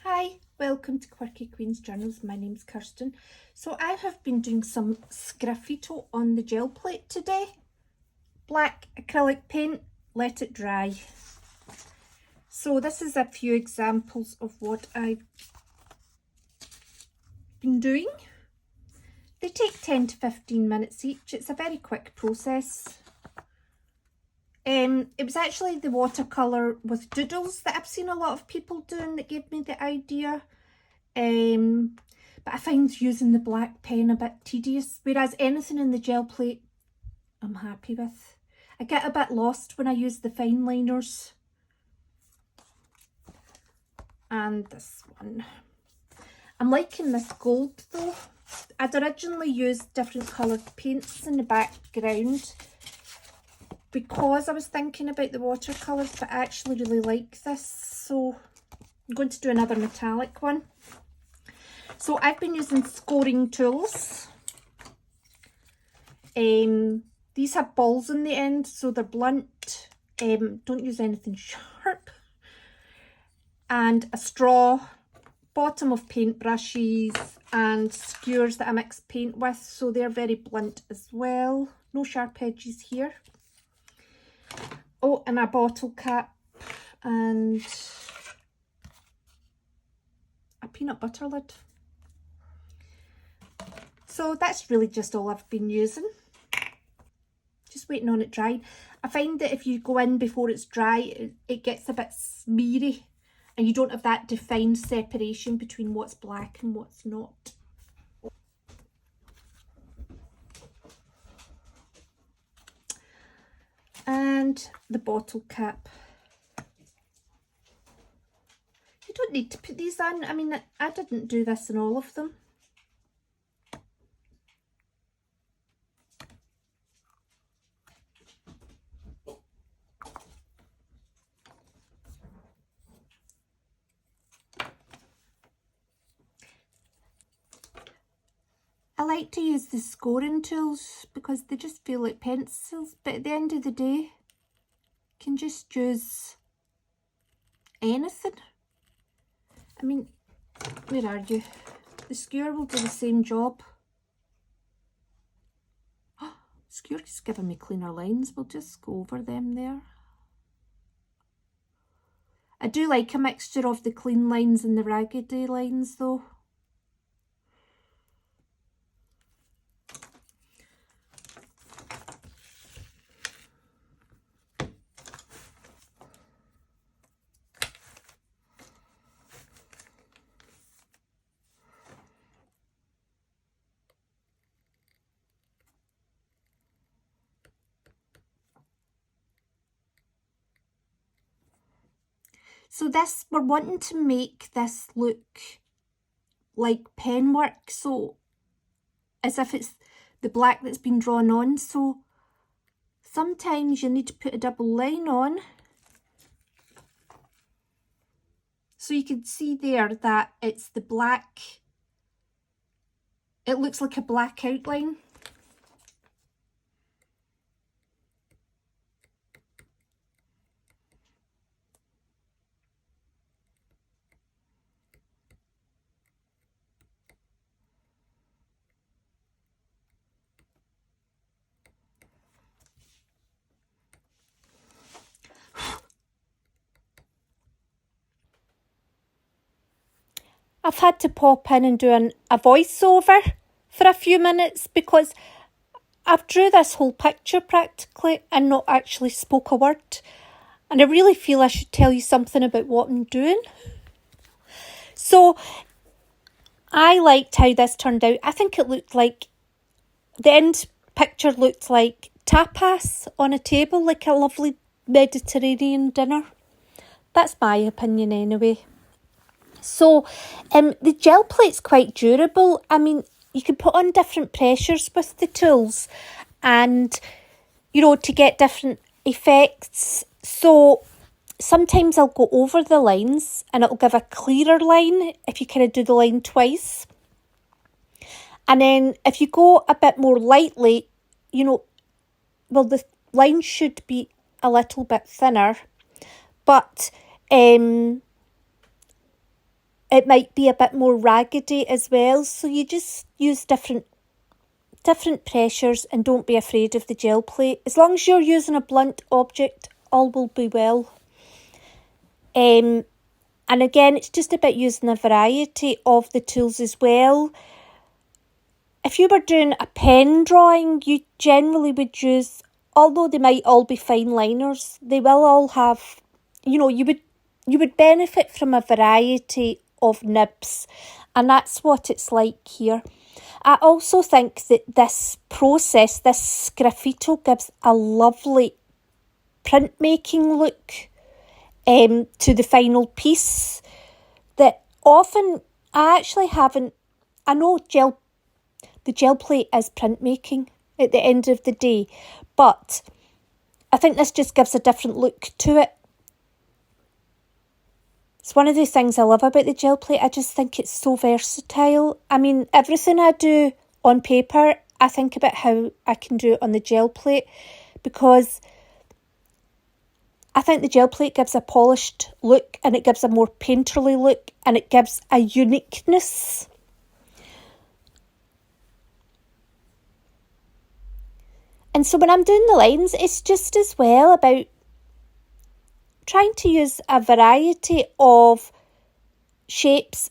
Hi, welcome to Quirky Queen's Journals. My name's Kirsten. So I have been doing some Sgraffito on the gel plate today. Black acrylic paint, let it dry. So this is a few examples of what I've been doing. They take 10 to 15 minutes each. It's a very quick process. It was actually the watercolour with doodles that I've seen a lot of people doing that gave me the idea. But I find using the black pen a bit tedious, whereas anything in the gel plate I'm happy with. I get a bit lost when I use the fine liners. And this one. I'm liking this gold though. I'd originally used different coloured paints in the background because I was thinking about the watercolours, but I actually really like this, so I'm going to do another metallic one. So I've been using scoring tools. These have balls in the end, so they're blunt. Don't use anything sharp. And a straw, bottom of paintbrushes, and skewers that I mix paint with, so they're very blunt as well. No sharp edges here. Oh, and a bottle cap and a peanut butter lid. So that's really just all I've been using. Just waiting on it drying. I find that if you go in before it's dry, it gets a bit smeary and you don't have that defined separation between what's black and what's not. And the bottle cap. You don't need to put these on. I mean, I didn't do this in all of them. I like to use the scoring tools because they just feel like pencils, but at the end of the day, you can just use anything. I mean, where are you? The skewer will do the same job. Oh, skewer's giving me cleaner lines. We'll just go over them there. I do like a mixture of the clean lines and the raggedy lines though. So this, we're wanting to make this look like pen work, so as if it's the black that's been drawn on. So sometimes you need to put a double line on. So you can see there that it's the black, it looks like a black outline. I've had to pop in and do a voiceover for a few minutes because I've drew this whole picture practically and not actually spoke a word. And I really feel I should tell you something about what I'm doing. So I liked how this turned out. I think it looked like, the end picture looked like tapas on a table, like a lovely Mediterranean dinner. That's my opinion anyway. So the gel plate's quite durable. I mean, you can put on different pressures with the tools and, you know, to get different effects. So sometimes I'll go over the lines and it'll give a clearer line if you kind of do the line twice. And then if you go a bit more lightly, you know, well, the line should be a little bit thinner, but it might be a bit more raggedy as well. So you just use different pressures and don't be afraid of the gel plate. As long as you're using a blunt object, all will be well. And again, it's just about using a variety of the tools as well. If you were doing a pen drawing, you generally would use, although they might all be fine liners, they will all have, you would benefit from a variety of nibs, and that's what it's like here. I also think that this process, this Sgraffito, gives a lovely printmaking look to the final piece that often I actually haven't. I know the gel plate is printmaking at the end of the day, but I think this just gives a different look to it. It's one of the things I love about the gel plate. I just think it's so versatile. I mean, everything I do on paper, I think about how I can do it on the gel plate, because I think the gel plate gives a polished look and it gives a more painterly look and it gives a uniqueness. And so when I'm doing the lines, it's just as well about trying to use a variety of shapes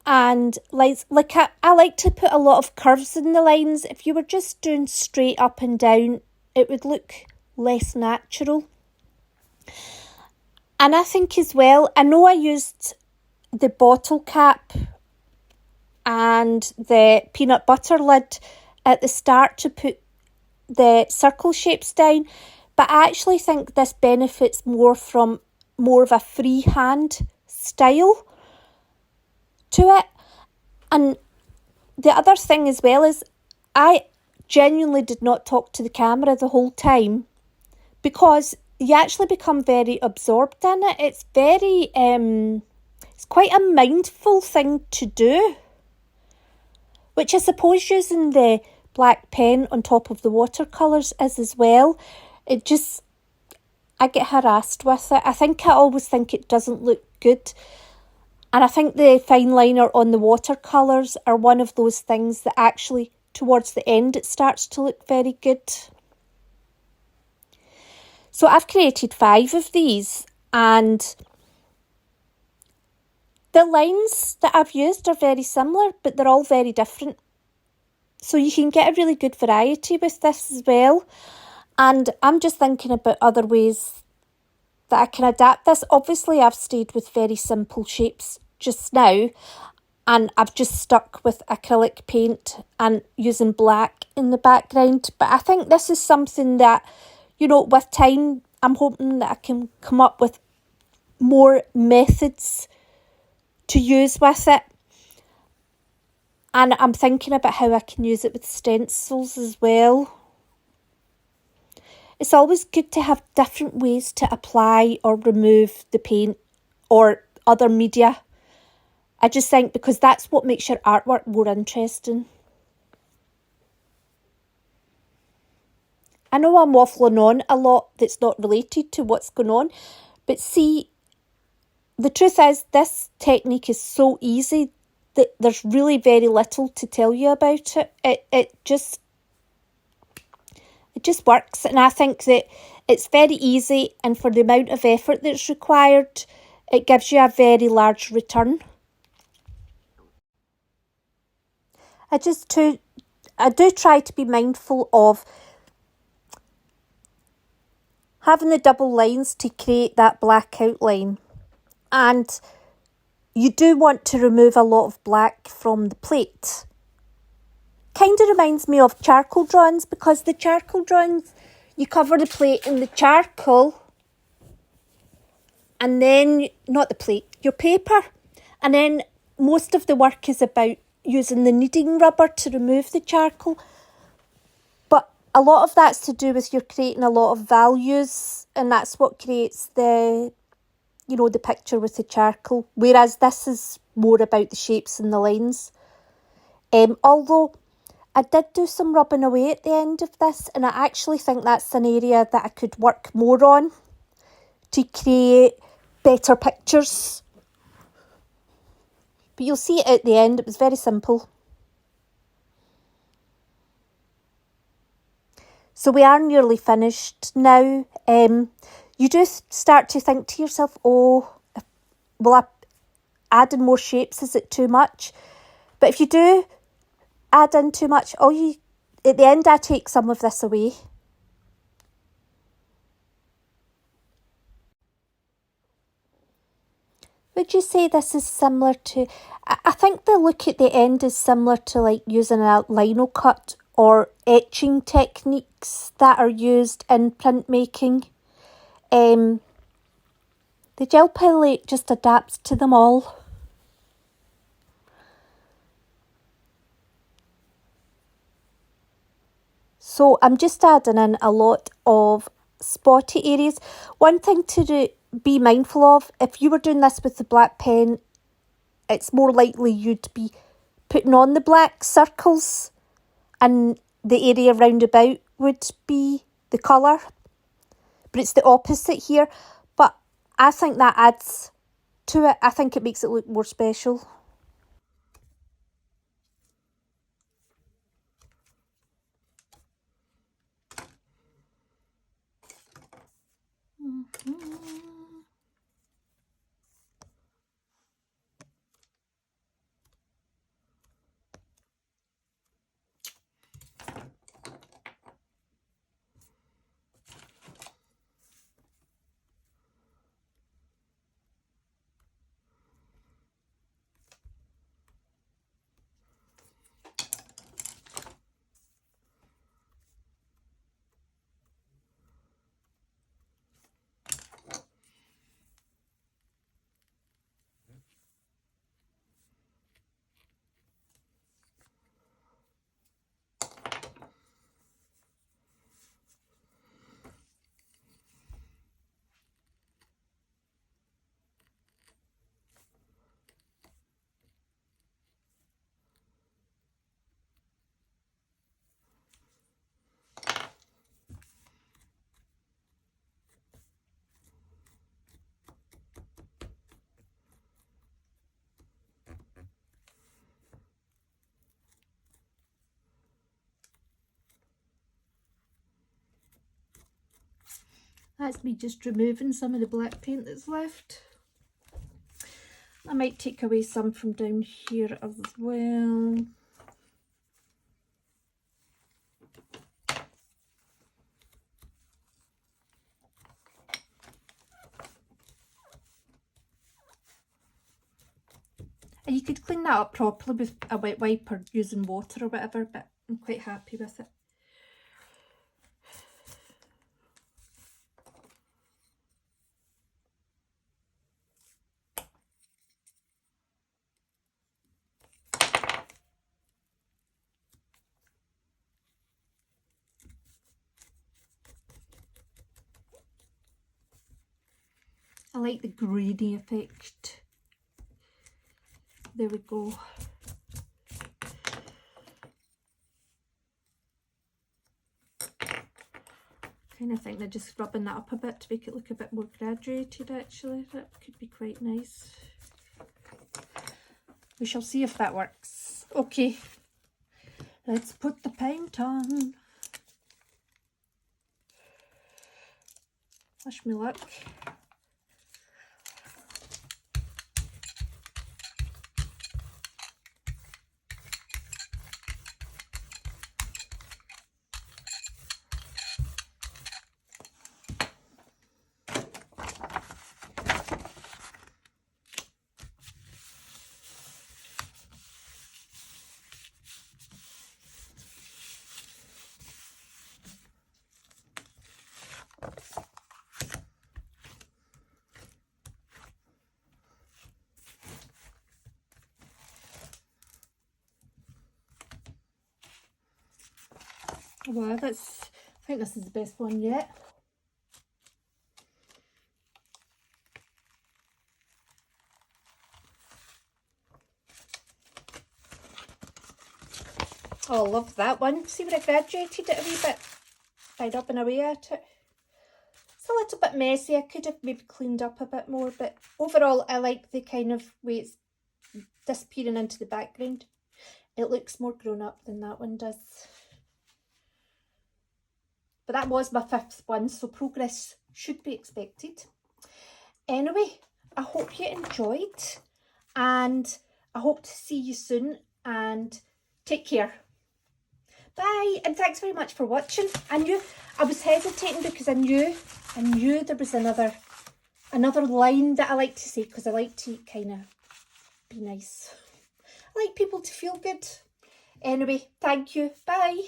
and lines. Like I like to put a lot of curves in the lines. If you were just doing straight up and down, it would look less natural. And I think as well, I know I used the bottle cap and the peanut butter lid at the start to put the circle shapes down, but I actually think this benefits more from more of a freehand style to it. And the other thing as well is I genuinely did not talk to the camera the whole time, because you actually become very absorbed in it. It's very, it's quite a mindful thing to do, which I suppose using the black pen on top of the watercolours is as well. I get harassed with it. I always think it doesn't look good. And I think the fine liner on the watercolours are one of those things that actually, towards the end, it starts to look very good. So I've created 5 of these, and the lines that I've used are very similar, but they're all very different. So you can get a really good variety with this as well. And I'm just thinking about other ways that I can adapt this. Obviously, I've stayed with very simple shapes just now, and I've just stuck with acrylic paint and using black in the background. But I think this is something that, with time, I'm hoping that I can come up with more methods to use with it. And I'm thinking about how I can use it with stencils as well. It's always good to have different ways to apply or remove the paint or other media. I just think because that's what makes your artwork more interesting. I know I'm waffling on a lot that's not related to what's going on, but see, the truth is this technique is so easy that there's really very little to tell you about it. It just works, and I think that it's very easy, and for the amount of effort that's required, it gives you a very large return. I do try to be mindful of having the double lines to create that black outline, and you do want to remove a lot of black from the plate. Kind of reminds me of charcoal drawings, because the charcoal drawings, you cover the plate in the charcoal, and then, not the plate, your paper, and then most of the work is about using the kneading rubber to remove the charcoal. But a lot of that's to do with you're creating a lot of values, and that's what creates the picture with the charcoal, whereas this is more about the shapes and the lines. Although I did do some rubbing away at the end of this, and I actually think that's an area that I could work more on to create better pictures. But you'll see it at the end, it was very simple. So we are nearly finished now. You do start to think to yourself, oh, will I add in more shapes? Is it too much? But if you do add in too much, at the end I take some of this away. Would you say this is similar to... I think the look at the end is similar to like using a lino cut or etching techniques that are used in printmaking. The gel palette just adapts to them all. So I'm just adding in a lot of spotty areas. One thing to be mindful of, if you were doing this with the black pen, it's more likely you'd be putting on the black circles and the area round about would be the colour. But it's the opposite here. But I think that adds to it. I think it makes it look more special. That's me just removing some of the black paint that's left. I might take away some from down here as well. And you could clean that up properly with a wet wipe or using water or whatever, but I'm quite happy with it. I like the grainy effect. There we go. Kind of think they're just rubbing that up a bit to make it look a bit more graduated actually. That could be quite nice. We shall see if that works. Okay, let's put the paint on. Wish me luck. Wow, I think this is the best one yet. Oh, I love that one. See where I graduated it a wee bit by rubbing away at it. It's a little bit messy. I could have maybe cleaned up a bit more, but overall I like the kind of way it's disappearing into the background. It looks more grown up than that one does. But that was my 5th one, so progress should be expected. Anyway, I hope you enjoyed, and I hope to see you soon, and take care. Bye, and thanks very much for watching. I was hesitating because I knew there was another line that I like to say, because I like to kind of be nice. I like people to feel good. Anyway, thank you. Bye.